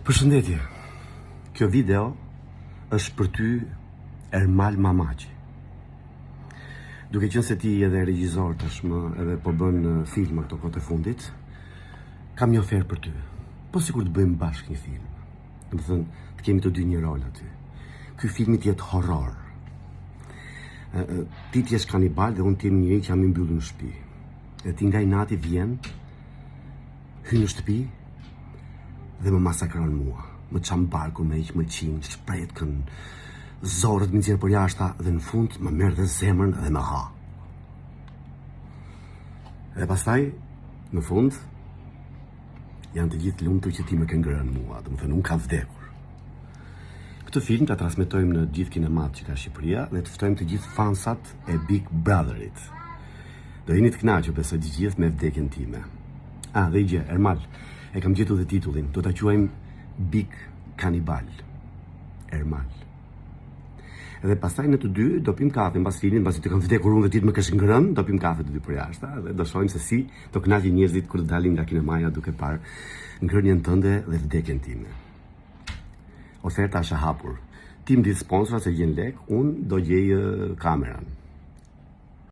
Përshëndetje. Kjo video është për ty, Ermal Mamaci. Duke qenë se ti edhe regjisor tashmë edhe po bën filma këto kohë të fundit, kam një ofertë për ty. Po sikur të bëjmë bashkë një film. Domethënë, të kemi të dy një rol aty. Ky filmi të jetë horror. Ti t'jesh kanibal dhe unë t'jem njëri që jam i mbyllur në shtëpi. E ti nga i nati vjen, hyn në shtëpi dhe më masakron mua. Më çam barku, më hiq, më qin, shpretkën, zorët më nxjerr për jashta dhe në fund më merr dhe zemrën dhe më ha. Dhe pastaj, në fund, janë të gjithë lumtur që ti më ke ngrënë mua, domethënë unë kam vdekur. Këtë film ta transmetojmë në gjithë kinemat që ka Shqipëria dhe të ftojmë të gjithë fansat e Big Brotherit. Do jeni të kënaqur besoj të gjithë me vdekjen time. Dhe i gjë, Ermal, e kam gjetur dhe titullin, do ta quajmë Big Kanibal. Ermal. Edhe pastaj në të dy do pim kafe mbas filmit, mbasi të kam vdekur unë dhe ti të më kesh ngrënë, do pim kafe të dy për jashtë dhe do shohim se si do kënaqen njerëzit kur dalin nga kinemaja duke parë ngrënien tënde dhe vdekjen time. Oferta është e hapur. Ti më di sponsora se gjen lek, unë do gjej kameran.